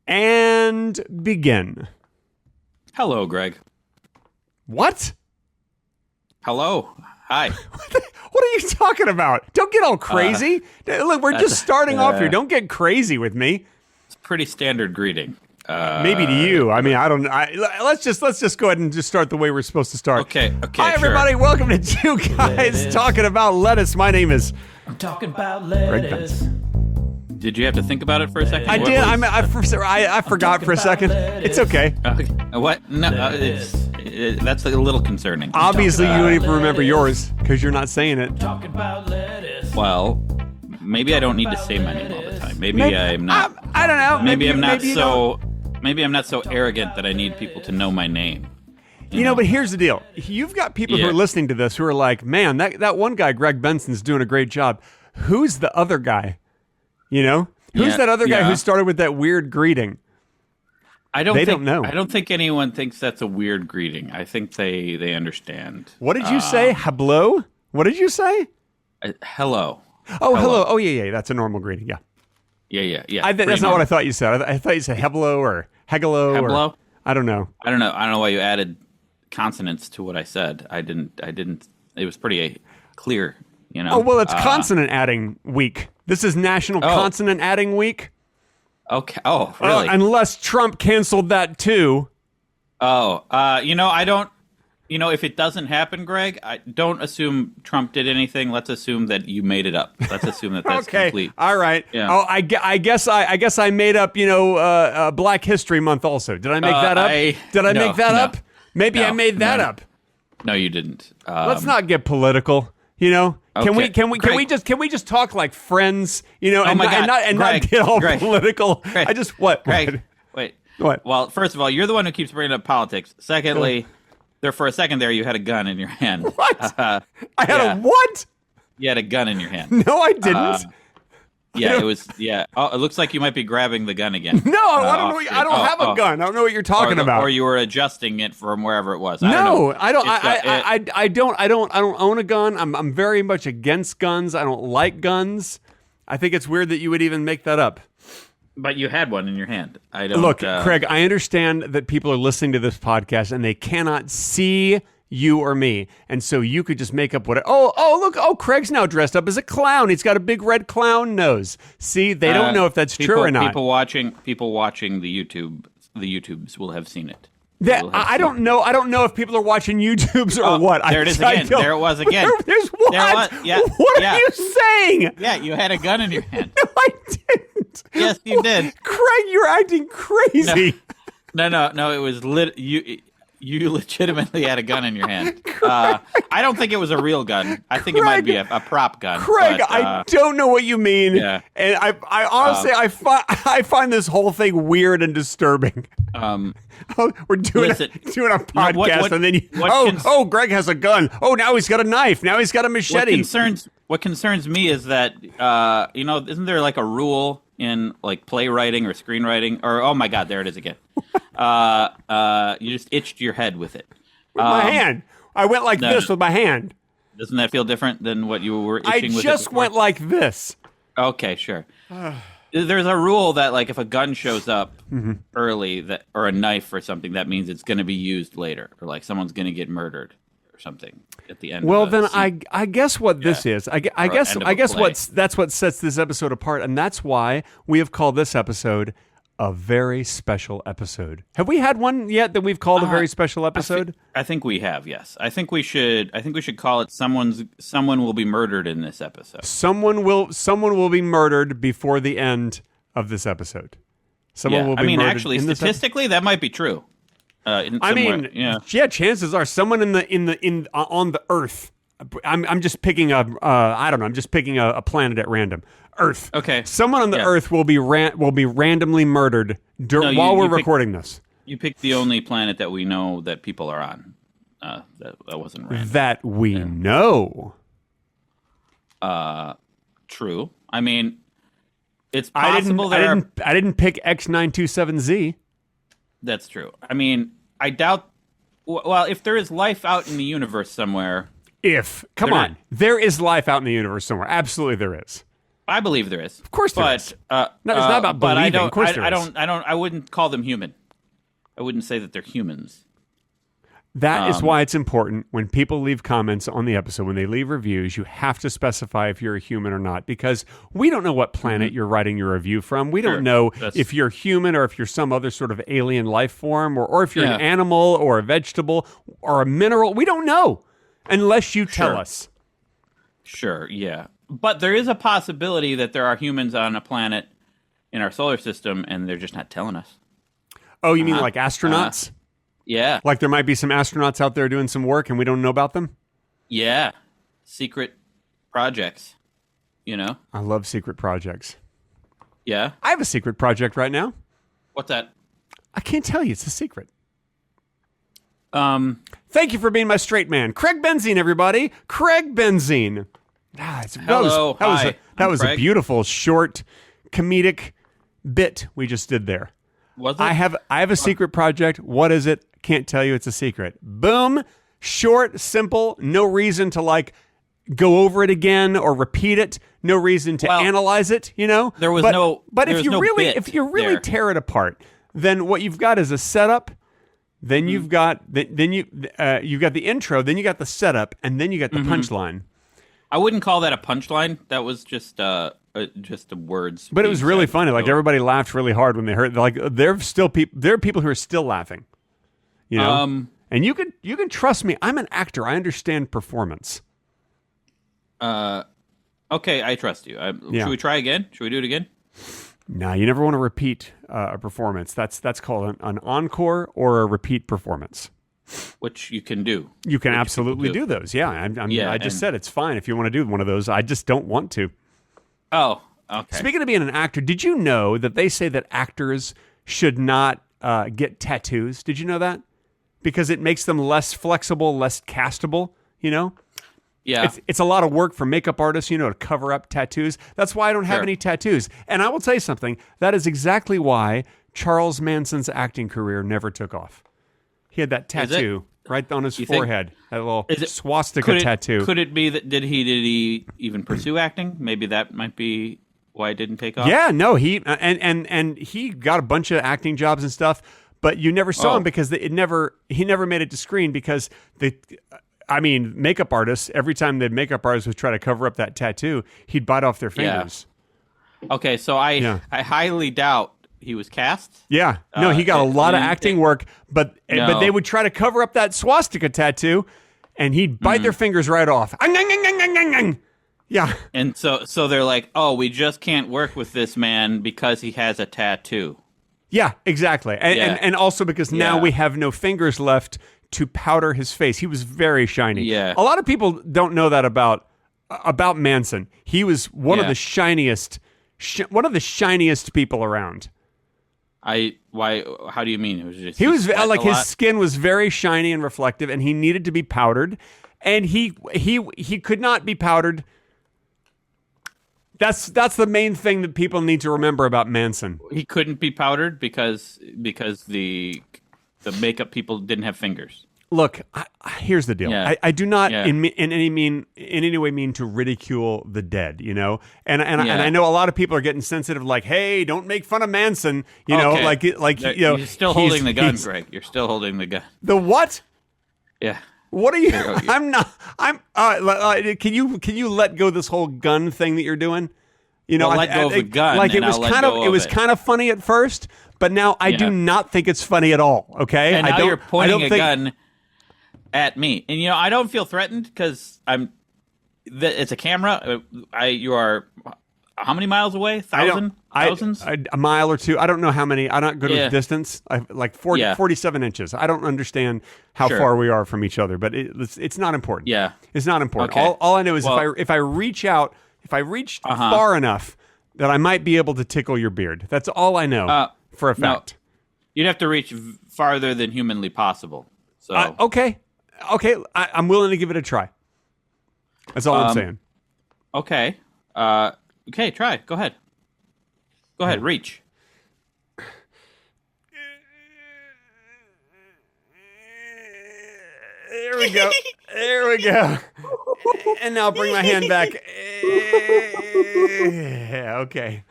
And begin. Hello, Greg. What? Hello. Hi. What are you talking about? Don't get all crazy. Look, we're just starting off here. Don't get crazy with me. It's a pretty standard greeting. Maybe to you. I mean, I don't. Let's just go ahead and just start the way we're supposed to start. Okay. Hi, everybody. Sure. Welcome to Two Guys Talking About Lettuce. My name is. I'm talking about lettuce. Did you have to think about it for a second? I did. I forgot for a second. It's okay. What? No, that's a little concerning. Obviously, you don't even remember yours because you're not saying it. Talking about lettuce. Well, maybe I don't need to say my name all the time. Maybe I'm not. I don't know. Maybe I'm not you so. don't. Maybe I'm not so arrogant that I need people to know my name. You know, but here's the deal. You've got people who are listening to this who are like, man, that one guy, Greg Benson's doing a great job. Who's the other guy? You know? Who's that other guy who started with that weird greeting? They don't know. I don't think anyone thinks that's a weird greeting. I think they understand. What did you say? Hello? What did you say? Hello. Oh, hello. Oh, yeah. That's a normal greeting. Yeah. Yeah. That's not what I thought you said. I thought you said heblo or hegelo. Heblo? I don't know. I don't know why you added consonants to what I said. I didn't. It was pretty clear, you know. Oh, well, it's consonant adding week. This is National Consonant Adding Week. Okay. Oh, really? Unless Trump canceled that too. Oh, I don't. If it doesn't happen, Greg, I don't assume Trump did anything. Let's assume that you made it up. Let's assume that that's okay. complete. All right. Yeah. Oh, I guess I made up. Black History Month. Also, did I make that up? Did I make that up? Maybe I made that up. No, you didn't. Let's not get political. You know. Okay. Can we just talk like friends? You know, and not get all political. Greg, I just what? Greg, wait. What? Well, first of all, you're the one who keeps bringing up politics. Secondly, for a second there, you had a gun in your hand. What? I had a what? You had a gun in your hand. No, I didn't. Yeah, it was. Yeah. Oh, it looks like you might be grabbing the gun again. No, I don't know. I don't have a gun. I don't know what you're talking about. Or you were adjusting it from wherever it was. I don't. I don't own a gun. I'm very much against guns. I don't like guns. I think it's weird that you would even make that up. But you had one in your hand. I don't. Look, Craig, I understand that people are listening to this podcast and they cannot see you or me, and so you could just make up what. Look! Craig's now dressed up as a clown. He's got a big red clown nose. See, they don't know if that's true or not. People watching the YouTubes will have seen it. I don't know. I don't know if people are watching YouTubes or what. There it is again. There it was again. There's what? There was, yeah, what are you saying? Yeah, you had a gun in your hand. No, I didn't. Yes, you did. Craig, you're acting crazy. No. It was You legitimately had a gun in your hand. I don't think it was a real gun. I think it might be a prop gun. Craig, I don't know what you mean. Yeah. And I honestly, I find this whole thing weird and disturbing. We're doing a podcast, and then Greg has a gun. Oh, now he's got a knife. Now he's got a machete. What concerns me is that isn't there like a rule in like playwriting or screenwriting? Or oh my God, there it is again. You just itched your head with it. With my hand. I went like this with my hand. Doesn't that feel different than what you were itching with? I just went like this. Okay, sure. There's a rule that like if a gun shows up early or a knife or something, that means it's going to be used later, or like someone's going to get murdered or something at the end. Well, then I guess what this is. I guess that's what sets this episode apart, and that's why we have called this episode a very special episode. Have we had one yet that we've called a very special episode? I think we have. Yes, I think we should call it someone will be murdered in this episode. Someone will be murdered before the end of this episode. Someone will be murdered. Actually, statistically, that might be true. Chances are someone on the Earth. I'm just picking I'm just picking a planet at random. Earth. Okay. Someone on the Earth will be randomly murdered while we're recording this. You picked the only planet that we know that people are on. That wasn't random. That we know. True. I mean, it's possible I didn't pick X927Z. That's true. I mean, I doubt. Well, if there is life out in the universe somewhere. There is life out in the universe somewhere. Absolutely, there is. I believe there is. Of course there but, is. No, it's not about but believing. I don't. Of course there I is. don't. I wouldn't call them human. I wouldn't say that they're humans. That is why it's important when people leave comments on the episode, when they leave reviews, you have to specify if you're a human or not, because we don't know what planet you're writing your review from. We don't know if you're human or if you're some other sort of alien life form, or if you're an animal or a vegetable or a mineral. We don't know unless you tell us. Sure, yeah. But there is a possibility that there are humans on a planet in our solar system, and they're just not telling us. Oh, you mean like astronauts? Yeah. Like there might be some astronauts out there doing some work and we don't know about them? Yeah. Secret projects, you know? I love secret projects. Yeah. I have a secret project right now. What's that? I can't tell you. It's a secret. Hello, Thank you for being my straight man. Craig Benzine, everybody. Craig Benzine. That was a beautiful, short, comedic bit we just did there. Was it? I have a secret project. What is it? Can't tell you. It's a secret. Boom. Short, simple. No reason to like go over it again or repeat it. No reason to analyze it. You know. There was But if you really tear it apart, then what you've got is a setup. Then you've got you've got the intro. Then you got the setup, and then you got the punchline. I wouldn't call that a punchline. That was just the words. But it was really funny. Like everybody laughed really hard when they heard. Like there are people who are still laughing. You know, and you can trust me. I'm an actor. I understand performance. Okay, I trust you. Should we try again? Should we do it again? No, you never want to repeat a performance. That's called an encore or a repeat performance. Which you can do. You can absolutely do those. Yeah, I just said it's fine if you want to do one of those. I just don't want to. Oh, okay. Speaking of being an actor, did you know that they say that actors should not get tattoos? Did you know that? Because it makes them less flexible, less castable, you know? Yeah. It's a lot of work for makeup artists, you know, to cover up tattoos. That's why I don't have any tattoos. And I will tell you something. That is exactly why Charles Manson's acting career never took off. He had that tattoo right on his forehead, that little swastika tattoo. Could it be that did he even pursue acting? Maybe that might be why it didn't take off. Yeah, no, he got a bunch of acting jobs and stuff, but you never saw him because he never made it to screen because makeup artists, every time the makeup artist would try to cover up that tattoo, he'd bite off their fingers. Yeah. Okay, so I highly doubt he was cast. Yeah. No, he got a lot of acting work, but they would try to cover up that swastika tattoo, and he'd bite their fingers right off. Yeah. And so they're like, oh, we just can't work with this man because he has a tattoo. Yeah, exactly. And also because now we have no fingers left to powder his face. He was very shiny. Yeah. A lot of people don't know that about Manson. He was one of the shiniest people around. Why? How do you mean? It was just he was like his skin was very shiny and reflective, and he needed to be powdered, and he could not be powdered. That's the main thing that people need to remember about Manson. He couldn't be powdered because the makeup people didn't have fingers. Look, here's the deal. Yeah. I do not in any way mean to ridicule the dead, you know. And I know a lot of people are getting sensitive, like, hey, don't make fun of Manson, you know, like you know. You're still holding the gun, Greg. You're still holding the gun. The what? Yeah. What are you? I'm not. I'm. Can you let go of this whole gun thing that you're doing? You know, let go of the gun. Like it was kind of funny at first, but now I do not think it's funny at all. Okay, and now you're pointing a gun at me, and you know I don't feel threatened because it's a camera. You are how many miles away? Thousands? A mile or two. I don't know how many. I'm not good with distance. Like 47 inches. I don't understand how far we are from each other, but it's not important. Yeah, it's not important. Okay. All I know is if I reach out, if I reach far enough, that I might be able to tickle your beard. That's all I know for a fact. No, you'd have to reach farther than humanly possible. So okay, I'm willing to give it a try. That's all I'm saying. Okay. Okay, try. Go ahead. Reach. There we go. And now bring my hand back. Yeah, okay.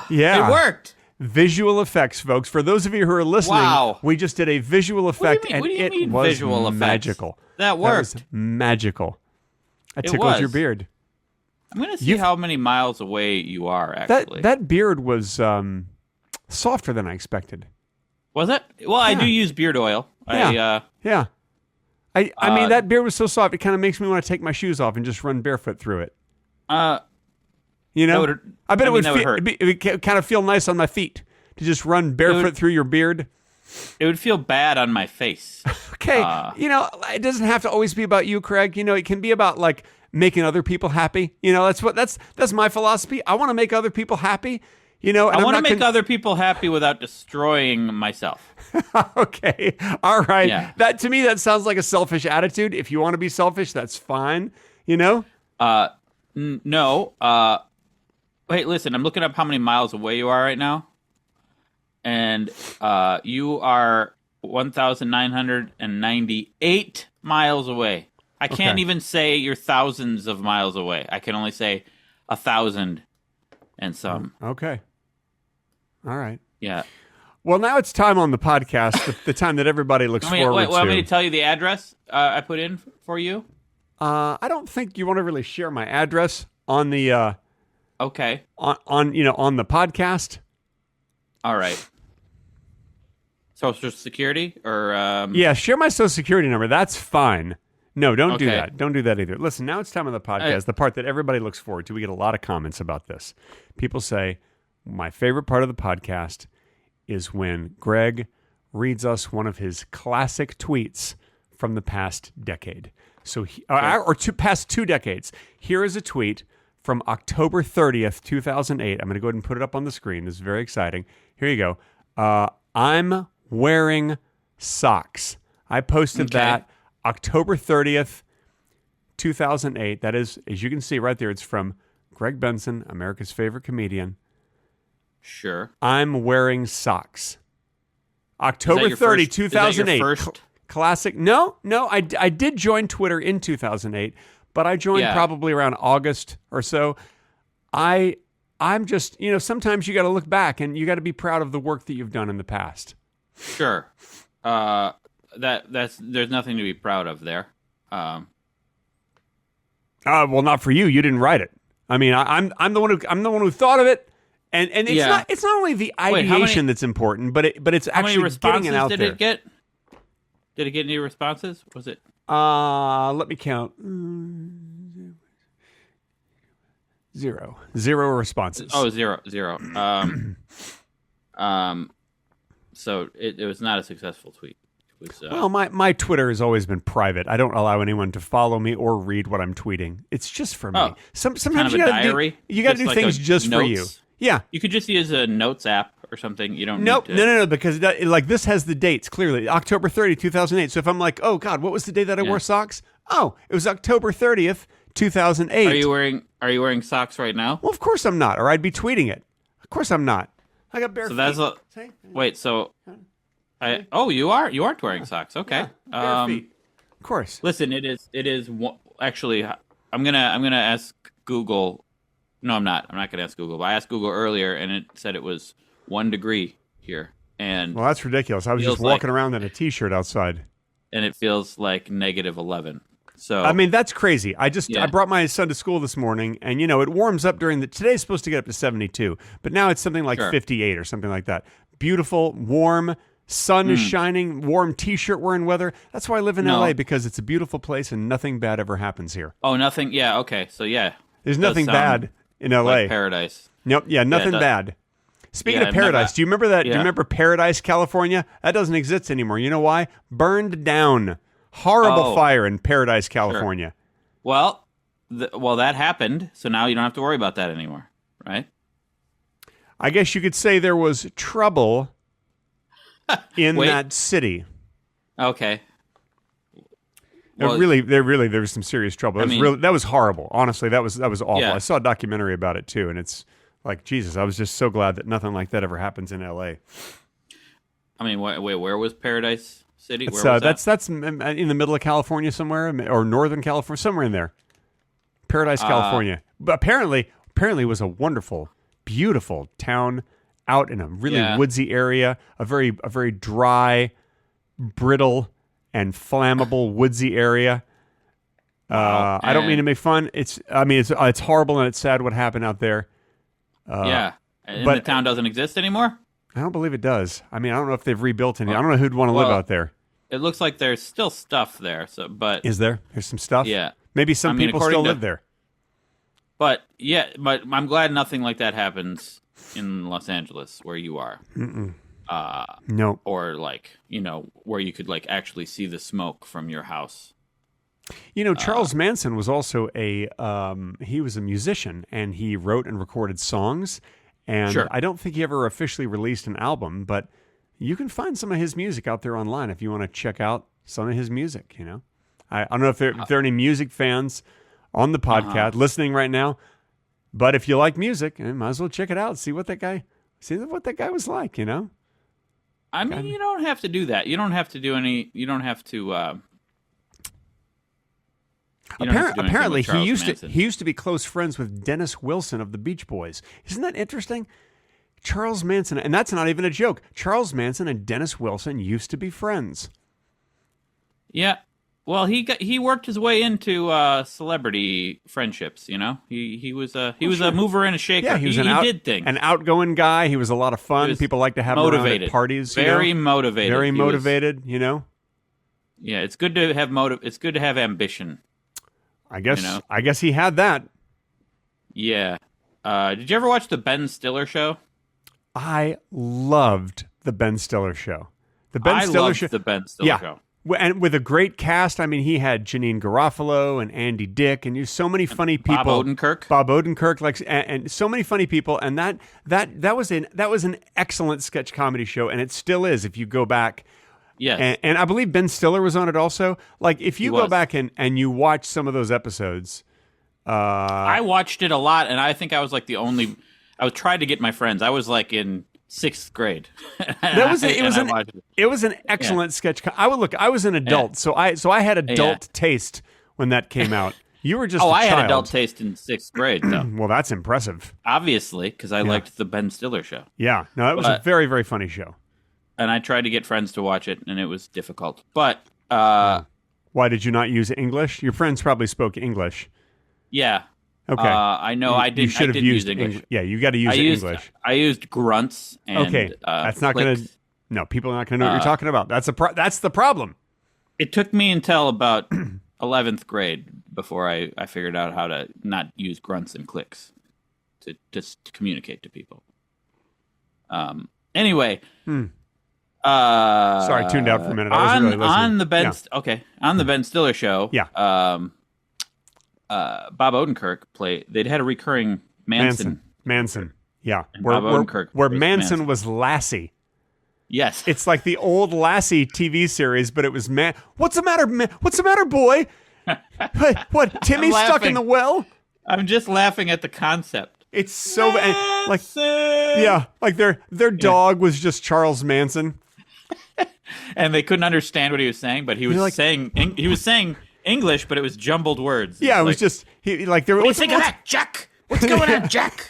Yeah. It worked. Visual effects, folks. For those of you who are listening, Wow. we just did a visual effect, What do you and it mean was visual effects? magical. That worked. was magical. I It tickled your was. beard. I'm going to see how many miles away you are, actually. That beard was softer than I expected. Was it? Well, I do use beard oil. Yeah. Yeah. I mean, that beard was so soft, it kind of makes me want to take my shoes off and just run barefoot through it. You know? I bet it would kind of feel nice on my feet to just run barefoot through your beard. It would feel bad on my face. Okay. It doesn't have to always be about you, Craig. It can be about like making other people happy. That's my philosophy. I want to make other people happy. And I want to make other people happy without destroying myself. Okay. All right. Yeah. That to me, that sounds like a selfish attitude. If you want to be selfish, that's fine. No. Wait, listen, I'm looking up how many miles away you are right now. And you are 1,998 miles away. I can't even say you're thousands of miles away. I can only say 1,000 and some. Okay. All right. Yeah. Well, now it's time on the podcast, the time that everybody looks forward to. Want me to tell you the address I put in for you? I don't think you want to really share my address on the okay. on the podcast. All right. Social Security or yeah, share my Social Security number. That's fine. No, don't do that. Don't do that either. Listen, now it's time on the podcast, the part that everybody looks forward to. We get a lot of comments about this. People say, my favorite part of the podcast is when Greg reads us one of his classic tweets from the past decade. So, past 2 decades. Here is a tweet from October 30th, 2008. I'm going to go ahead and put it up on the screen. This is very exciting. Here you go. I'm wearing socks. I posted that October 30th, 2008. That is, as you can see right there, it's from Greg Benson, America's favorite comedian. Sure. I'm wearing socks. October 30, 2008. Classic. No, I did join Twitter in 2008, but I joined probably around August or so. I'm just, sometimes you got to look back and you got to be proud of the work that you've done in the past. Sure. There's nothing to be proud of there. Well, not for you. You didn't write it. I mean, I'm the one who thought of it, and it's not only the ideation that's important, but it's actually getting it out there. Did it get? Did it get any responses? Was it? Let me count. 0 responses. Oh, zero. So it was not a successful tweet. It was, well, my Twitter has always been private. I don't allow anyone to follow me or read what I'm tweeting. It's just for me. Sometimes kind of you got to do like things just notes. for you. Yeah. You could just use a notes app or something. You don't Nope. need to... No, because this has the dates clearly. October 30, 2008. So if I'm like, oh, God, what was the day that I wore socks? Oh, it was October 30th, 2008. Are you wearing socks right now? Well, of course I'm not, or I'd be tweeting it. Of course I'm not. I got bare feet. Wait, so... you aren't wearing socks. Okay. Yeah, bare feet. Of course. Listen, it is actually, I'm going to ask Google. No, I'm not. I'm not going to ask Google. But I asked Google earlier, and it said it was 1 degree here. And well, that's ridiculous. I was just walking around in a T-shirt outside. And it feels like -11. So I mean, that's crazy. I brought my son to school this morning, and it warms up today's supposed to get up to 72, but now it's something like 58 or something like that. Beautiful, warm, sun is shining, warm T-shirt wearing weather. That's why I live in LA, because it's a beautiful place and nothing bad ever happens here. Oh, nothing. Yeah. Okay. So there's nothing bad in LA. Like paradise. Nope. Yeah, nothing bad. Speaking of paradise, do you remember that? Yeah. Do you remember Paradise, California? That doesn't exist anymore. You know why? Burned down. Horrible fire in Paradise, California. Sure. Well, that happened, so now you don't have to worry about that anymore, right? I guess you could say there was trouble in that city. Okay. Well, there was some serious trouble. That was horrible. Honestly, that was awful. Yeah. I saw a documentary about it too, and it's like, Jesus, I was just so glad that nothing like that ever happens in LA. I mean, wait, where was Paradise City? That's in the middle of California somewhere, or northern California, somewhere in there. Paradise, California. But apparently apparently it was a wonderful, beautiful town out in a really woodsy area, a very dry, brittle, and flammable woodsy area. I don't mean to make fun. It's horrible and it's sad what happened out there. And the town doesn't exist anymore? I don't believe it does. I mean, I don't know if they've rebuilt any. I don't know who'd want to live out there. It looks like there's still stuff there. But is there? There's some stuff? Yeah. Maybe some people still live there. But I'm glad nothing like that happens in Los Angeles where you are. No. Or where you could actually see the smoke from your house. Charles Manson was also he was a musician, and he wrote and recorded songs. And sure. I don't think he ever officially released an album, but you can find some of his music out there online if you want to check out some of his music. I don't know if there are any music fans on the podcast listening right now, but if you like music, you might as well check it out. See what that guy was like. I mean, you don't have to do that. You don't have to do any. You don't have to. Apparently, he used to be close friends with Dennis Wilson of the Beach Boys. Isn't that interesting? Charles Manson, and that's not even a joke. Charles Manson and Dennis Wilson used to be friends. Yeah, well, he worked his way into celebrity friendships. He was a mover and a shaker. Yeah, he did things. An outgoing guy. He was a lot of fun. People like to have him around at parties. Very motivated. Very motivated. Yeah, it's good to have It's good to have ambition. I guess he had that. Yeah. Did you ever watch the Ben Stiller show? I loved the Ben Stiller show. The Ben Stiller show. And with a great cast. I mean, he had Janine Garofalo and Andy Dick, and so many funny people. Bob Odenkirk, and so many funny people. And that was an excellent sketch comedy show, and it still is. If you go back. Yes. And I believe Ben Stiller was on it also. If you go back and you watch some of those episodes. I watched it a lot, and I think I was I was trying to get my friends. I was in 6th grade. It was an excellent sketch. I was an adult, so I had adult taste when that came out. You were just a child. I had adult taste in 6th grade, though. Well, that's impressive. Obviously, because I liked the Ben Stiller show. Yeah. No, it was a very, very funny show. And I tried to get friends to watch it, and it was difficult. But why did you not use English? Your friends probably spoke English. Yeah. Okay. I know I did. You should have used English. Yeah, you got to use English. I used grunts. And, that's not going to. No, people are not going to know what you're talking about. That's the problem. It took me until about 11th grade before I figured out how to not use grunts and clicks to communicate to people. Anyway. Sorry, I tuned out for a minute. I was really listening. On the Ben Stiller show. Yeah. Bob Odenkirk they'd had a recurring Manson. Yeah. Bob Odenkirk where Manson was Lassie. Yes. It's like the old Lassie TV series, but it was What's the matter, What's the matter, boy? What? Timmy's stuck in the well? I'm just laughing at the concept. It's so their dog was just Charles Manson. And they couldn't understand what he was saying, but he was saying English, but it was jumbled words. Yeah, it was just there. What do you think of that, Jack? What's going on, Jack?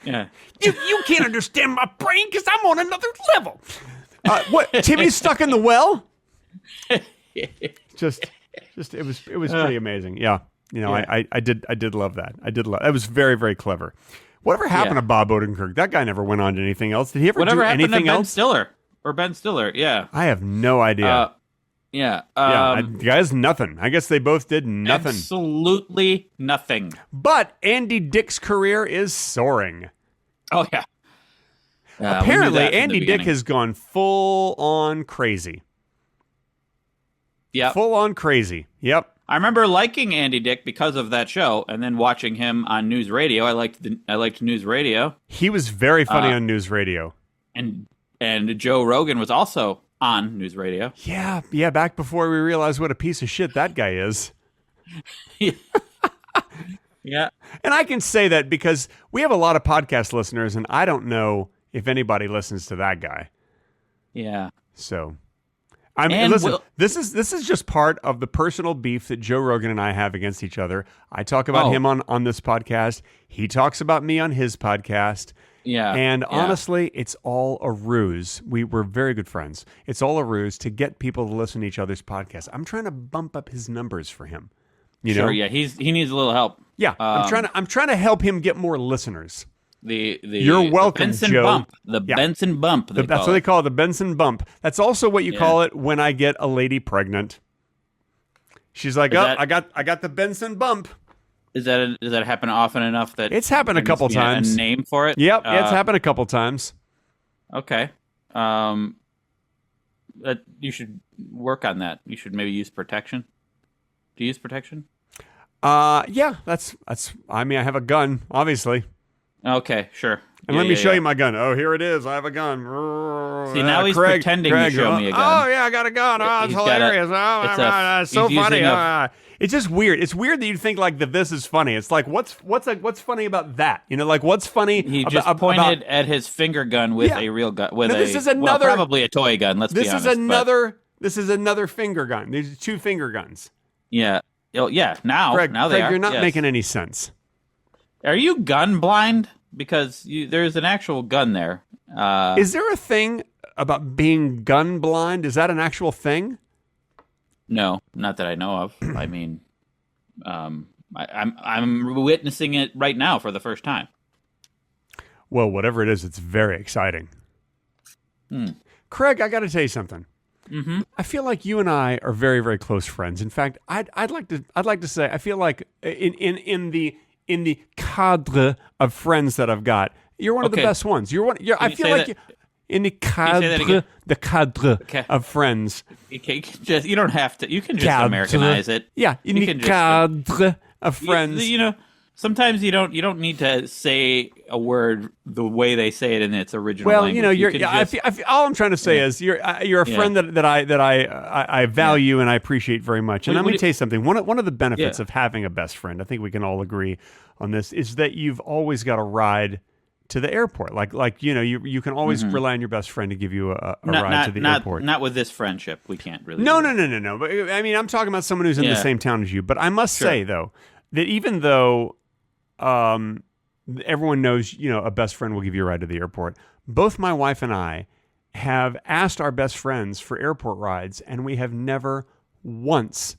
Yeah, you can't understand my brain because I'm on another level. What? Timmy's stuck in the well? Just it was pretty amazing. Yeah, I did love that. It was very, very clever. Whatever happened to Bob Odenkirk? That guy never went on to anything else. Did he ever do anything else? Ben Stiller, yeah. I have no idea. The guy has nothing. I guess they both did nothing. Absolutely nothing. But Andy Dick's career is soaring. Oh, yeah. Apparently, Andy Dick has gone full on crazy. Yeah. Full on crazy. Yep. I remember liking Andy Dick because of that show, and then watching him on News Radio. I liked News Radio. He was very funny on News Radio. And Joe Rogan was also on News Radio. Yeah, back before we realized what a piece of shit that guy is. Yeah. And I can say that because we have a lot of podcast listeners, and I don't know if anybody listens to that guy. Yeah. So, I mean, And listen, this is just part of the personal beef that Joe Rogan and I have against each other. I talk about him on this podcast. He talks about me on his podcast. Yeah. And honestly, it's all a ruse. We're very good friends. It's all a ruse to get people to listen to each other's podcasts. I'm trying to bump up his numbers for him. You know? Yeah. He needs a little help. Yeah, I'm trying to help him get more listeners. You're welcome, Benson Joe. Bump. Benson Bump. That's what they call it, the Benson Bump. That's also what you call it when I get a lady pregnant. She's like, I got the Benson Bump. Does that happen often enough that it's happened a couple times? A name for it? Yep, it's happened a couple times. Okay. You should work on that. You should maybe use protection. Do you use protection? Yeah, that's. I mean, I have a gun, obviously. Okay, sure. And let me show you my gun. Oh, here it is. I have a gun. See, now he's pretending to show me a gun. Oh, yeah, I got a gun. Oh, it's hilarious. It's so funny. It's just weird. It's weird that you think like that this is funny. It's like, what's funny about that? You know, like what's funny? He just pointed at his finger gun with a real gun. This is another, probably a toy gun, let's be honest. This is another finger gun. There's 2 finger guns. Yeah. Oh, yeah, now Greg, they Greg, are. You're not making any sense. Are you gun blind? Because there's an actual gun there. Is there a thing about being gun blind? Is that an actual thing? No, not that I know of. I mean, I'm witnessing it right now for the first time. Well, whatever it is, it's very exciting. Craig, I got to tell you something. Mm-hmm. I feel like you and I are very, very close friends. In fact, I'd like to say I feel like in the cadre of friends that I've got, you're one of the best ones. I feel like in the cadre of friends. You don't have to. You can just Americanize it. Yeah, in the cadre of friends. You know, sometimes you don't need to say a word the way they say it in its original language. Well, you know, all I'm trying to say is you're a friend that I value and I appreciate very much. And let me tell you something. One of the benefits of having a best friend, I think we can all agree on this, is that you've always got a ride to the airport. Like you know, you can always rely on your best friend to give you a ride to the airport. Not with this friendship. We can't really. No. But I mean, I'm talking about someone who's in the same town as you. But I must say though that even though everyone knows, you know, a best friend will give you a ride to the airport, both my wife and I have asked our best friends for airport rides, and we have never once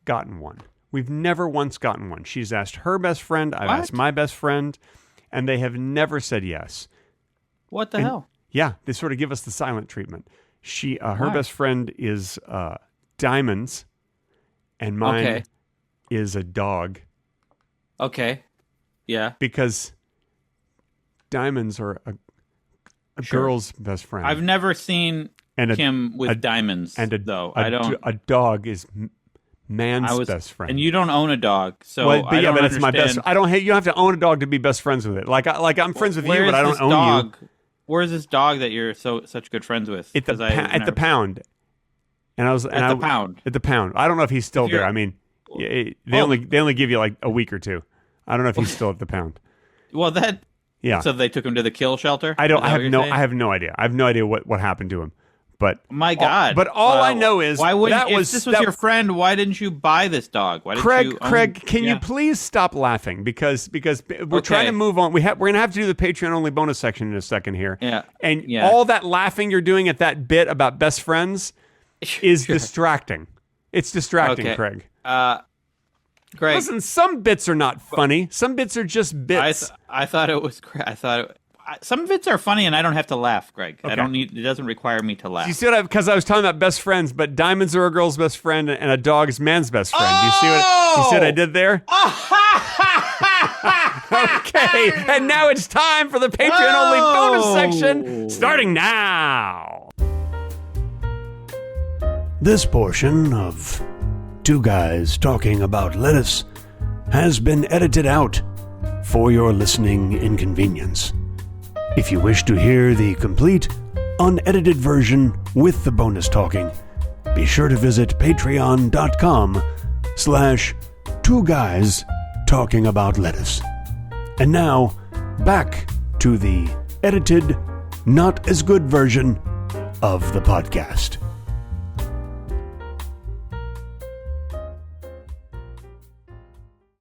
gotten one. We've never once gotten one. She's asked her best friend. I've asked my best friend, and they have never said yes. What the hell? Yeah, they sort of give us the silent treatment. Her best friend is Diamonds, and mine is a dog. Okay. Yeah. Because Diamonds are a girl's best friend. I've never seen Kim with Diamonds, though. A dog is man's best friend. And you don't own a dog, so but it's my best. You don't have to own a dog to be best friends with it. Like I'm friends with you, but I don't own you. Where's this dog that you're such good friends with? At the Pound. And I was at the Pound. At the Pound. I don't know if he's still there. I mean, they only give you like a week or two. I don't know if he's still at the Pound. Well, so they took him to the kill shelter? I have no idea. I have no idea what happened to him. But my God! All I know is if this was your friend, why didn't you buy this dog? Why didn't Craig, can you please stop laughing because we're trying to move on. We're gonna have to do the Patreon only bonus section in a second here. Yeah, and all that laughing you're doing at that bit about best friends is distracting. It's distracting, Craig. Greg, listen, some bits are not funny. Some bits are just bits. I thought it was. Some bits are funny, and I don't have to laugh, Greg. Okay. I don't need. It doesn't require me to laugh. You see what? Because I was talking about best friends, but diamonds are a girl's best friend, and a dog is man's best friend. Do you see what I did there? Okay, and now it's time for the Patreon only bonus section, starting now. This portion of Two Guys Talking About Lettuce has been edited out for your listening inconvenience. If you wish to hear the complete, unedited version with the bonus talking, be sure to visit patreon.com/Two Guys Talking About Lettuce. And now, back to the edited, not as good version of the podcast.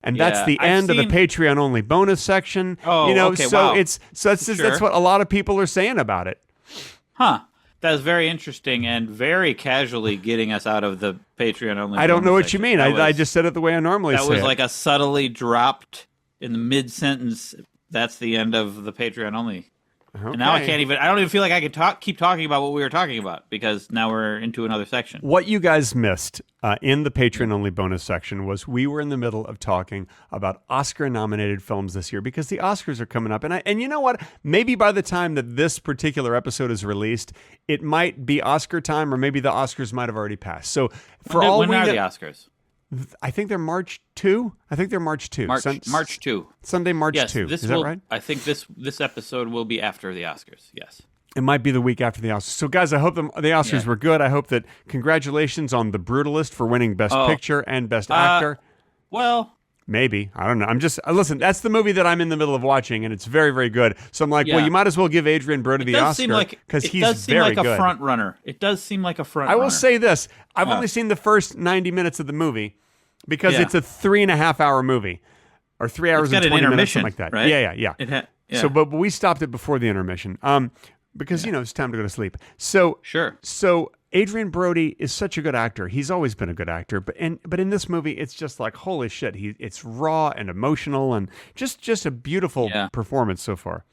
and that's the end of the Patreon only bonus section. Oh, okay, so wow. that's what a lot of people are saying about it. Huh. That is very interesting and very casually getting us out of the Patreon only. I don't know what you mean. I just said it the way I normally say it. That was like a subtly dropped in the mid sentence. That's the end of the Patreon only. Okay. And now I don't even feel like I could keep talking about what we were talking about because now we're into another section. What you guys missed in the Patreon-only bonus section was we were in the middle of talking about Oscar-nominated films this year because the Oscars are coming up. And you know what? Maybe by the time that this particular episode is released, it might be Oscar time, or maybe the Oscars might have already passed. So when are the Oscars? I think they're March 2. March 2. Sunday, March 2. Is that right? I think this episode will be after the Oscars. Yes. It might be the week after the Oscars. So, guys, I hope the Oscars were good. I hope that congratulations on The Brutalist for winning Best Picture and Best Actor. Well, maybe. I don't know. I'm just listen. That's the movie that I'm in the middle of watching, and it's very, very good. So I'm like, well, you might as well give Adrian Brody the Oscar because he's very good. It does seem like a front runner. It does seem like a front runner. I will say this: I've only seen the first 90 minutes of the movie because it's a 3.5-hour movie, or 3 hours and 20 minutes, something like that. Right? Yeah. So, but we stopped it before the intermission, because it's time to go to sleep. So sure. So Adrian Brody is such a good actor. He's always been a good actor, but in this movie, it's just like holy shit. It's raw and emotional, and just a beautiful performance so far.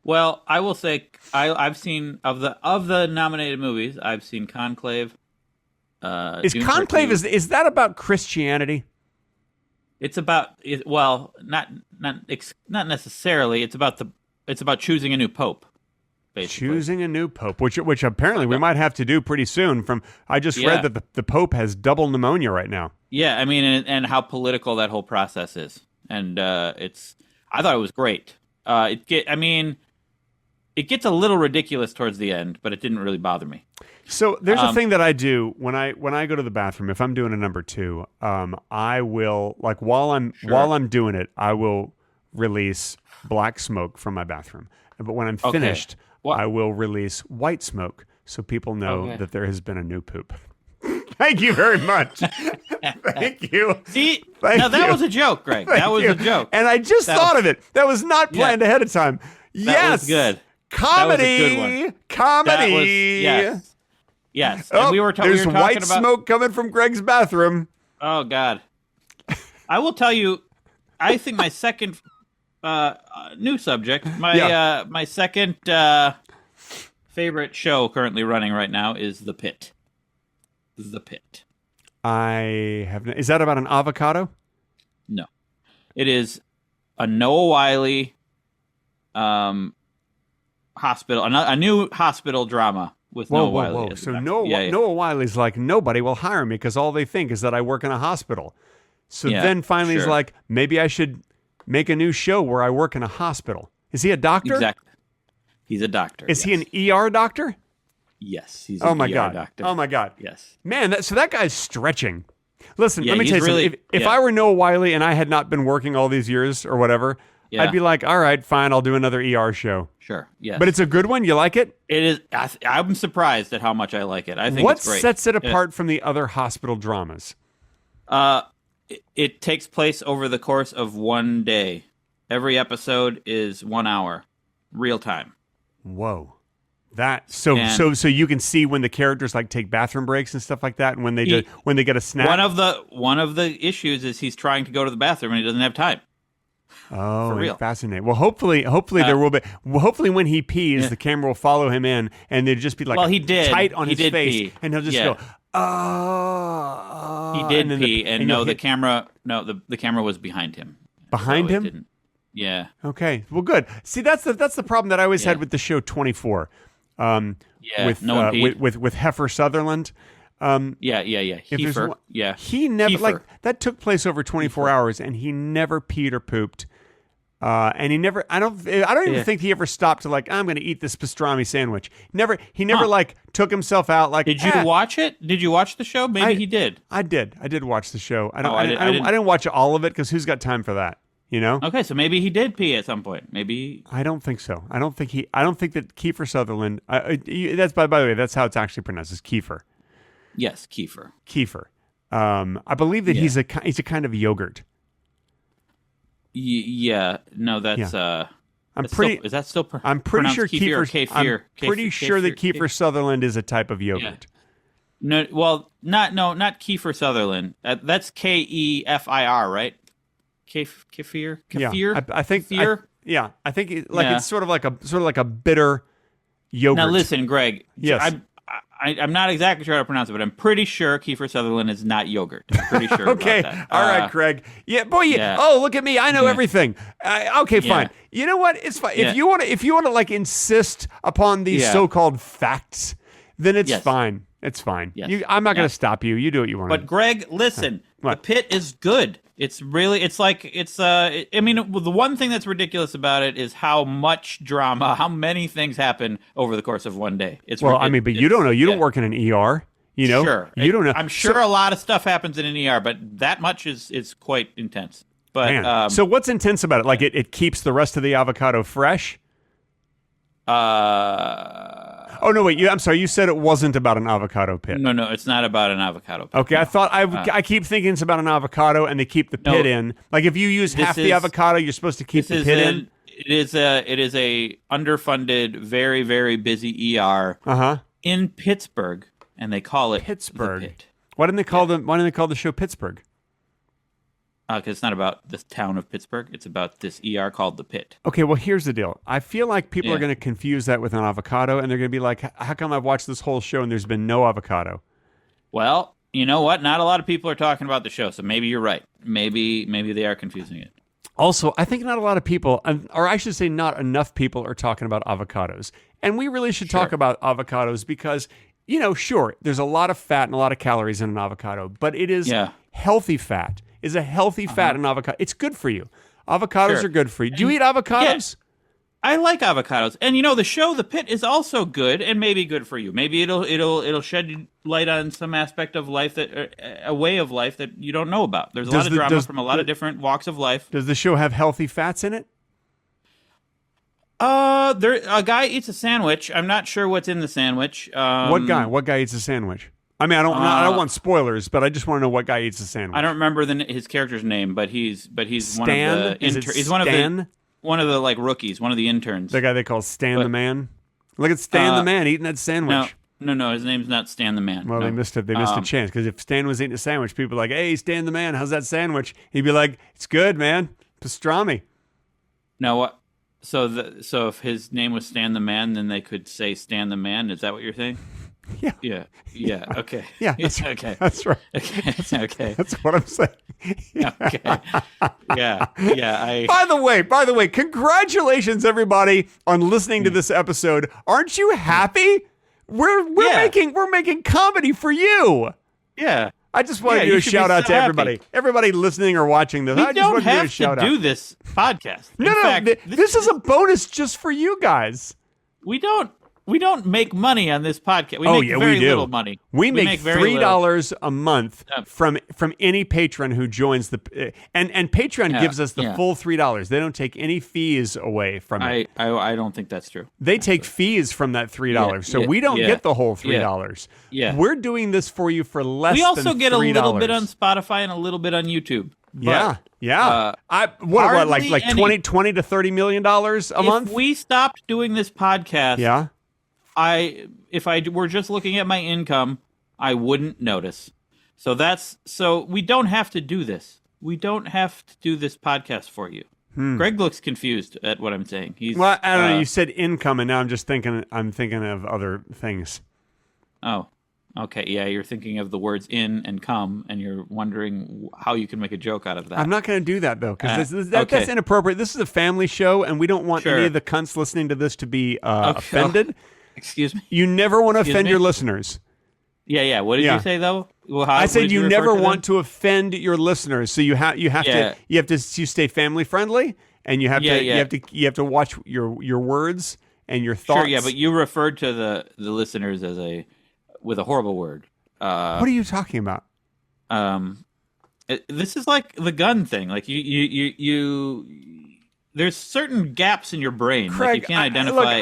Well, I will say I've seen of the nominated movies, I've seen Conclave. Is Conclave is that about Christianity? It's about not necessarily. It's about choosing a new pope. Basically. Choosing a new pope, which apparently we might have to do pretty soon. I just read that the pope has double pneumonia right now. Yeah, I mean, and how political that whole process is, and I thought it was great. It gets a little ridiculous towards the end, but it didn't really bother me. So there's a thing that I do when I go to the bathroom. If I'm doing a number 2, I will while I'm doing it, I will release black smoke from my bathroom. But when I'm finished, I will release white smoke so people know that there has been a new poop. Thank you very much. Thank you. See, that was a joke, Greg. That was a joke. And I just thought of it. That was not planned ahead of time. That was good. Comedy. That was a good one. Comedy. Yes. And we were talking about white smoke coming from Greg's bathroom. Oh, God. I will tell you, I think my second new subject, my second favorite show currently running right now is The Pit. The Pit. Is that about an avocado? No. It is a Noah Wyle hospital, a new hospital drama with Noah Wyle. Whoa. So Noah Wiley's like, nobody will hire me because all they think is that I work in a hospital. So then finally he's like, maybe I should make a new show where I work in a hospital. Is he a doctor? Exactly. He's a doctor. Is he an ER doctor? Yes, he's an ER doctor. Oh my God. Yes. Man, so that guy's stretching. Listen, let me tell you something. If I were Noah Wyle and I had not been working all these years or whatever, I'd be like, all right, fine, I'll do another ER show. Sure, yes. But it's a good one? You like it? It is. I'm surprised at how much I like it. I think it's great. What sets it apart from the other hospital dramas? It takes place over the course of one day. Every episode is 1 hour, real time. Whoa. So you can see when the characters take bathroom breaks and stuff like that, and when they get a snack. One of the issues is he's trying to go to the bathroom and he doesn't have time. Oh, for real. Fascinating. Well, hopefully there will be. Well, hopefully, when he pees, the camera will follow him in, and they'd just be tight on his face, pee. And he'll just go. Oh, he did pee, the camera was behind him. Behind him? Yeah. Okay. Well, good. See, that's the problem that I always had with the show 24. With Heifer Sutherland. Heifer. He never Heifer. that took place over 24 hours, and he never peed or pooped. And he never. I don't even think he ever stopped to I'm going to eat this pastrami sandwich. He never took himself out. Did you watch it? Did you watch the show? Maybe he did. I did watch the show. I didn't watch all of it because who's got time for that? You know? Okay, so maybe he did pee at some point. Maybe I don't think so. I don't think that Kiefer Sutherland. That's by the way, that's how it's actually pronounced. Is Kiefer. Yes, Kiefer. Kiefer. I believe that he's a kind of yogurt. Yeah, no, that's I'm that's pretty. Still, is that still? I'm pretty sure kefir or Kiefer. kefir? I'm pretty sure that Kiefer Sutherland is a type of yogurt. No, well, not Kiefer Sutherland. That's Kefir, right? Kefir. Yeah, I think. Kefir? I think it's sort of like a bitter yogurt. Now listen, Greg. Yes. I'm not exactly sure how to pronounce it, but I'm pretty sure Kiefer Sutherland is not yogurt. I'm pretty sure. Okay. About that. All right, Craig. Yeah, boy. Yeah. Oh, look at me. I know everything. Okay, fine. You know what? It's fine. Yeah. If you want to like insist upon these so-called facts, then it's fine. It's fine. Yes. I'm not going to stop you. You do what you want. But Greg, listen. The Pit is good. It's like I mean, the one thing that's ridiculous about it is how much drama, how many things happen over the course of one day. But you don't know. You don't work in an ER. You know, sure. You don't know. I'm sure a lot of stuff happens in an ER, but that much is quite intense. But so what's intense about it? Like it keeps the rest of the avocado fresh. Oh no! Wait, I'm sorry. You said it wasn't about an avocado pit. No, it's not about an avocado pit. Okay, I thought I keep thinking it's about an avocado, and they keep the pit in. Like if you use half the avocado, you're supposed to keep the pit in. It is a underfunded, very very busy ER in Pittsburgh, and they call it Pittsburgh. The Pit. Why didn't they call the show Pittsburgh? Because it's not about the town of Pittsburgh. It's about this ER called The Pit. Okay, well, here's the deal. I feel like people are going to confuse that with an avocado, and they're going to be like, how come I've watched this whole show and there's been no avocado? Well, you know what? Not a lot of people are talking about the show, so maybe you're right. Maybe they are confusing it. Also, I think not a lot of people, or I should say not enough people are talking about avocados. And we really should talk about avocados because, sure, there's a lot of fat and a lot of calories in an avocado, but it is healthy fat. Is a healthy fat in avocado. It's good for you. Avocados are good for you. Do you eat avocados? Yeah, I like avocados. And the show The Pit is also good and maybe good for you. Maybe it'll shed light on some aspect of life that a way of life that you don't know about. There's a lot of drama from a lot of different walks of life. Does the show have healthy fats in it? A guy eats a sandwich. I'm not sure what's in the sandwich. What guy? What guy eats a sandwich? I mean, I don't want spoilers, but I just want to know what guy eats a sandwich. I don't remember his character's name, but he's Stan? one of the interns. He's one of the like rookies, one of the interns. The guy they call Stan the Man. Look at Stan the Man eating that sandwich. No, his name's not Stan the Man. Well, no. they missed a chance because if Stan was eating a sandwich, people would be like, "Hey, Stan the Man, how's that sandwich?" He'd be like, "It's good, man. Pastrami." No, what? So if his name was Stan the Man, then they could say Stan the Man. Is that what you're saying? Yeah. Okay. Yeah. That's okay. That's right. Okay. That's what I'm saying. Okay. Yeah. By the way, congratulations everybody on listening to this episode. Aren't you happy? We're making comedy for you. Yeah. I just want to do a shout out to everybody. Everybody listening or watching this. I just want to do a shout out. We don't have to do this podcast. No. This is a bonus just for you guys. We don't make money on this podcast. We make very little money. We make $3 a month from any patron who joins the and Patreon gives us the full $3. They don't take any fees away from it. I don't think that's true. They take fees from that $3, so we don't get the whole $3. Yeah. We're doing this for you for less than $3. We also get a little bit on Spotify and a little bit on YouTube. But, what like 20 to $30 million a month? If we stopped doing this podcast, if I were just looking at my income, I wouldn't notice. So we don't have to do this. We don't have to do this podcast for you. Greg looks confused at what I'm saying. I don't know. You said income, and now I'm thinking of other things. Oh, okay. Yeah, you're thinking of the words in and come, and you're wondering how you can make a joke out of that. I'm not going to do that, though, because that's inappropriate. This is a family show, and we don't want any of the cunts listening to this to be offended. Excuse me? You never want to offend your listeners. Yeah. What did you say though? Well, I said you never want to offend your listeners, so you have to stay family friendly, and you have to watch your words and your thoughts. Sure, yeah, but you referred to the listeners with a horrible word. What are you talking about? This is like the gun thing. Like you there's certain gaps in your brain. Craig, like you can't identify.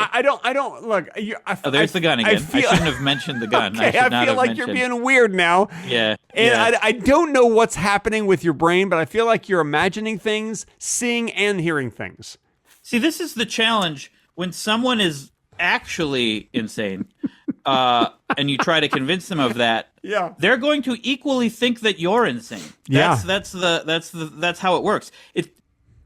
There's the gun again. I shouldn't have mentioned the gun. Okay, I feel like you're being weird now. Yeah. And I don't know what's happening with your brain, but I feel like you're imagining things, seeing and hearing things. See, this is the challenge when someone is actually insane, and you try to convince them of that. Yeah. They're going to equally think that you're insane. That's how it works.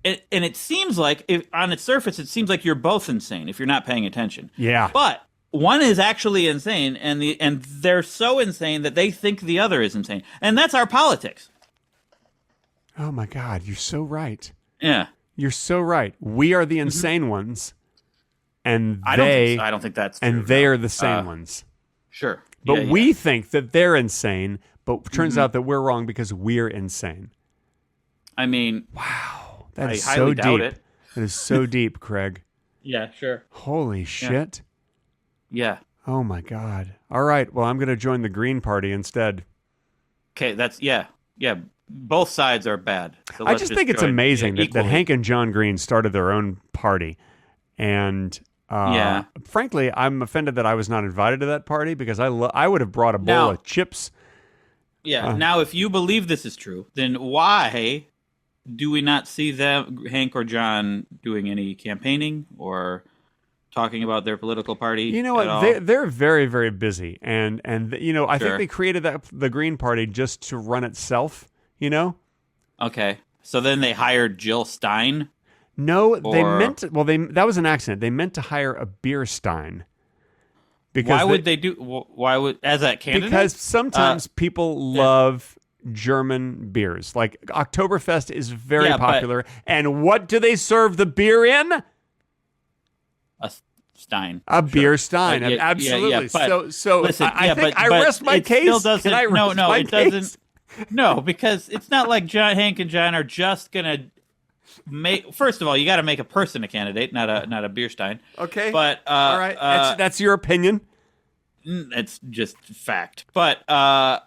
And it seems like, on its surface, it seems like you're both insane if you're not paying attention. Yeah. But one is actually insane, and they're so insane that they think the other is insane, and that's our politics. Oh my God, you're so right. Yeah, you're so right. We are the insane ones, and I don't think that's true. And they are the sane ones. Sure, but we think that they're insane, but it turns out that we're wrong because we're insane. I mean, wow. That is I so highly doubt deep. it. That is so deep, Craig. Yeah, sure. Holy shit. Yeah. Oh my God. All right. Well, I'm going to join the Green Party instead. Okay, yeah. Both sides are bad. So I just think it's amazing that Hank and John Green started their own party. And frankly, I'm offended that I was not invited to that party because I would have brought a bowl of chips. Yeah. Now, if you believe this is true, then why do we not see them, Hank or John, doing any campaigning or talking about their political party? You know what? They're very, very busy, and you know, I think they created the Green Party just to run itself. You know? Okay. So then they hired Jill Stein. No, they meant to, that was an accident. They meant to hire a beer Stein. Because why would they do? Why would as a candidate? Because sometimes people love German beers. Like Oktoberfest is very popular. And what do they serve the beer in? A Stein. A beer Stein. Absolutely. So listen, I rest my case. Can I rest my case? Doesn't. No, because it's not like Hank and John are just gonna make. First of all, you got to make a person a candidate, not a beer Stein. Okay. But all right, that's your opinion. It's just fact. But all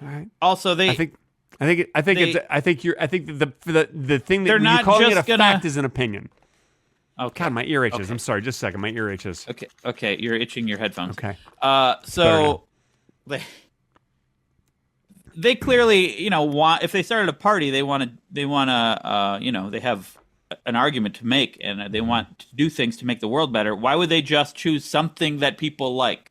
right. Also, the thing that you're calling it a fact is an opinion. Okay. God, my ear itches. I'm sorry. Just a second. My ear itches. Okay. You're itching your headphones. Okay. So they clearly, want, if they started a party, they want to, they have an argument to make, and they want to do things to make the world better. Why would they just choose something that people like?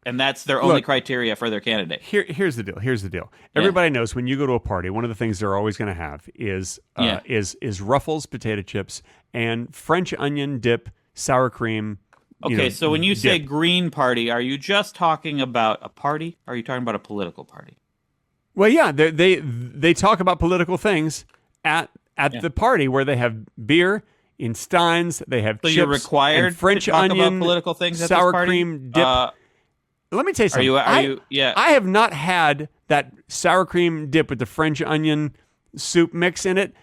And that's their only criteria for their candidate. Here's the deal. Everybody knows when you go to a party, one of the things they're always going to have is Ruffles potato chips and French onion dip, sour cream. Okay, so when you dip. say Green Party, are you just talking about a party? Or are you talking about a political party? Well, yeah, they talk about political things at the party where they have beer in steins, they have chips, you're required and French to talk onion, about political things at sour this party? cream dip. Let me tell you something. Are you? Yeah. I have not had that sour cream dip with the French onion soup mix in it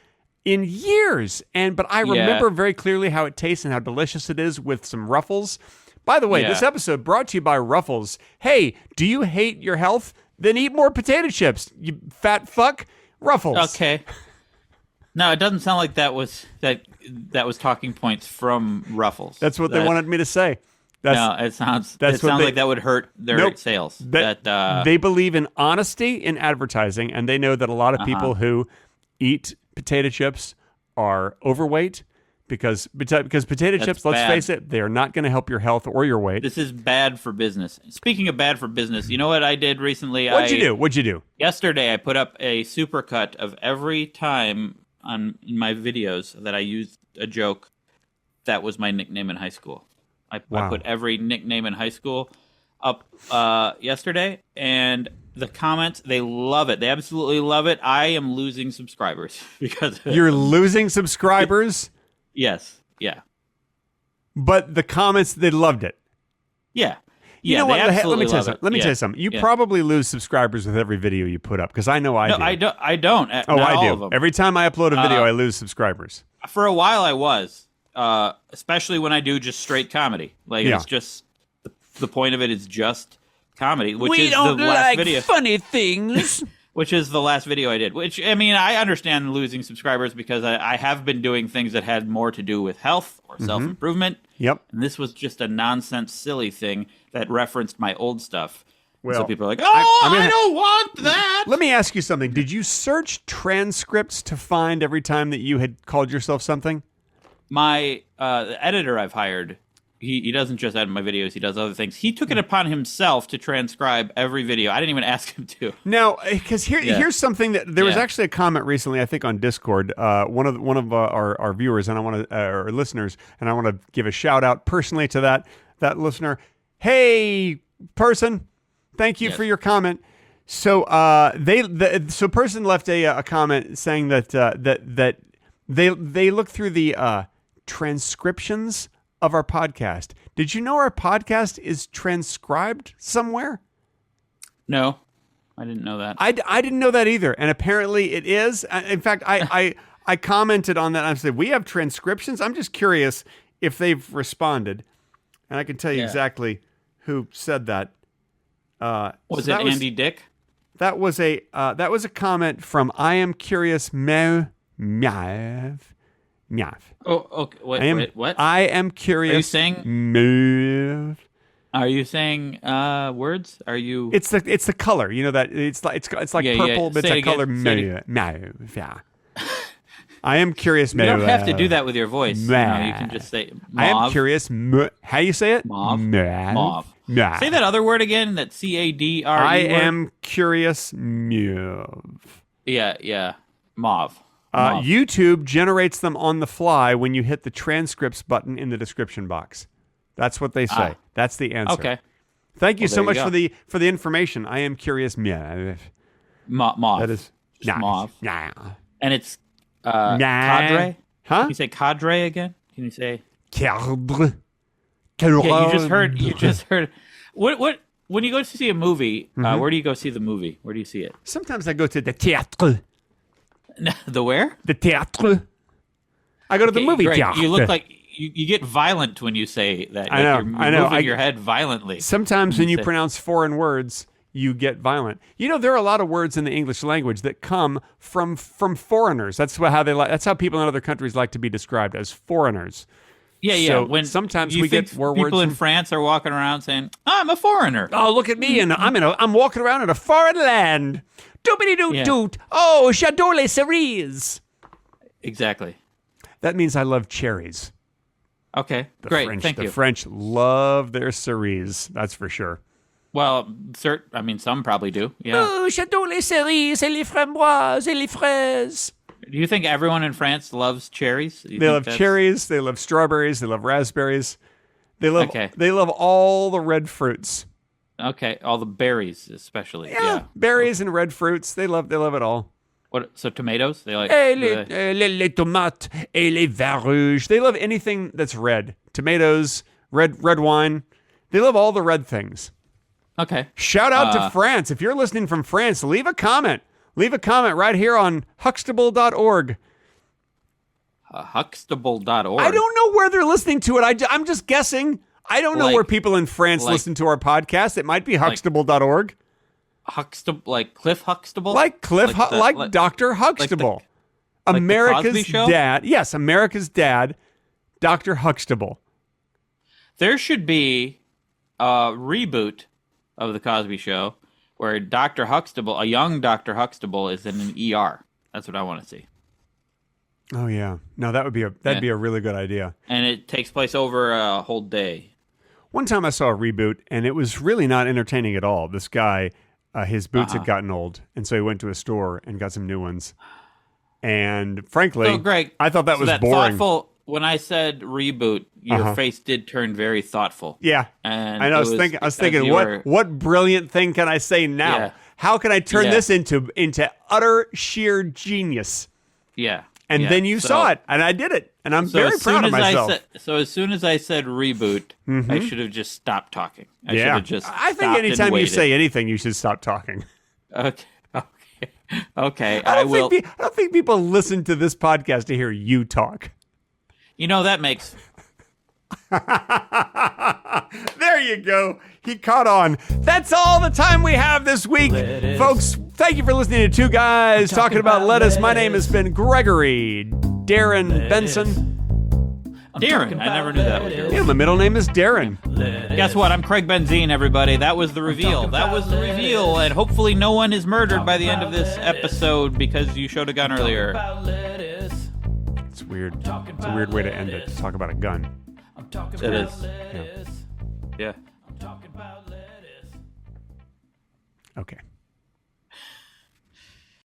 in years, but I remember very clearly how it tastes and how delicious it is with some Ruffles. By the way, this episode brought to you by Ruffles. Hey, do you hate your health? Then eat more potato chips, you fat fuck. Ruffles. Okay. No, it doesn't sound like that was talking points from Ruffles. That's what they wanted me to say. It sounds like that would hurt their sales. They believe in honesty in advertising, and they know that a lot of people who eat potato chips are overweight because potato chips, let's face it, they are not going to help your health or your weight. This is bad for business. Speaking of bad for business, you know what I did recently? What'd you do? Yesterday, I put up a supercut of every time in my videos that I used a joke that was my nickname in high school. I put every nickname in high school up yesterday, and the comments, they love it. They absolutely love it. I am losing subscribers because You're losing subscribers? Yes. Yeah. But the comments, they loved it. Yeah. You know what? Let me tell you something. You probably lose subscribers with every video you put up, because I know I do. I don't. I do. Every time I upload a video, I lose subscribers. For a while, I was. Especially when I do just straight comedy. It's just the point of it is just comedy, which is the last video. Funny things. Which is the last video I did. Which, I mean, I understand losing subscribers because I have been doing things that had more to do with health or self-improvement. Yep. And this was just a nonsense, silly thing that referenced my old stuff. Well, so people are like, "Oh, I mean, I don't want that." Let me ask you something. Did you search transcripts to find every time that you had called yourself something? My the editor I've hired, he doesn't just edit my videos, he does other things. He took it upon himself to transcribe every video. I didn't even ask him to. Now, because here's something that there was actually a comment recently, I think on Discord, one of our viewers and I want to our listeners, and I want to give a shout out personally to that listener. Hey, person, thank you for your comment. So so person left a comment saying that they look through the transcriptions of our podcast. Did you know our podcast is transcribed somewhere? No, I didn't know that. I didn't know that either, and apparently it is. In fact, I commented on that. I said we have transcriptions. I'm just curious if they've responded, and I can tell you exactly who said that. Was it Andy Dick? That was a comment from I am curious Meow. Oh, okay. Wait, what? I am curious. Are you saying? Meow. Are you saying words? Are you? It's the color. You know that it's like purple, but it's a color. Meow. I am curious. You don't have to do that with your voice. You can just say mauve. I am curious. How do you say it? Mauve. Mauve. Say that other word again. That CADRE. I am curious. Mauve. Yeah. Mauve. YouTube generates them on the fly when you hit the transcripts button in the description box. That's what they say. That's the answer. Okay. Thank you so much for the information. I am curious. Mauve. That is mauve. Yeah. And it's cadre. Huh? Can you say cadre again? Can you say cadre? Yeah, you just heard. What? When you go to see a movie, where do you go see the movie? Where do you see it? Sometimes I go to the théâtre. The where? The théâtre. I go to the movie theater. You look like you get violent when you say that. I know. You're moving your head violently. Sometimes when you pronounce foreign words, you get violent. You know, there are a lot of words in the English language that come from foreigners. That's how people in other countries like to be described, as foreigners. Yeah. So when sometimes we get more people words in France are walking around saying, "I'm a foreigner." Oh, look at me, and I'm walking around in a foreign land. Doobity doot doot. Oh, j'adore les cerises. Exactly. That means I love cherries. Okay, great. Thank you. The French love their cerises. That's for sure. Well, some probably do. Yeah. Oh, j'adore les cerises et les framboises et les fraises. Do you think everyone in France loves cherries? They love cherries. They love strawberries. They love raspberries. They love all the red fruits. Okay, all the berries, especially. Yeah. Berries and red fruits. They love it all. What? So tomatoes? They like les tomates et les vins rouges. They love anything that's red. Tomatoes, red wine. They love all the red things. Okay. Shout out to France. If you're listening from France, leave a comment. Leave a comment right here on Huxtable.org. Huxtable.org. I don't know where they're listening to it. I'm just guessing. I don't know where people in France listen to our podcast. It might be Huxtable.org. Huxtable, like Cliff Huxtable? Like Dr. Huxtable. America's dad. Yes, America's dad, Dr. Huxtable. There should be a reboot of The Cosby Show where Dr. Huxtable, a young Dr. Huxtable, is in an ER. That's what I want to see. Oh yeah, no, that'd be a really good idea. And it takes place over a whole day. One time I saw a reboot, and it was really not entertaining at all. This guy, his boots had gotten old, and so he went to a store and got some new ones. And frankly, Greg, I thought that was boring. When I said reboot, your face did turn very thoughtful. Yeah, and I was thinking, what brilliant thing can I say now? Yeah. How can I turn this into utter sheer genius? Yeah. And then you saw it, and I did it, and I'm very proud of myself. So as soon as I said reboot, I should have just stopped talking. I think anytime you say anything, you should stop talking. Okay. I don't think people listen to this podcast to hear you talk. You know, that makes... There you go. He caught on. That's all the time we have this week. Lettuce. Folks, thank you for listening to two guys talking about lettuce. My name has been Gregory Darren Benson. Darren. I never knew that was your Yeah, my middle name is Darren. Guess what? I'm Craig Benzine, everybody. That was the reveal. That was the reveal, and hopefully no one is murdered by the end of this episode because you showed a gun earlier. It's weird. It's a weird way to end it, to talk about a gun. It is. Yeah. Yeah. Okay.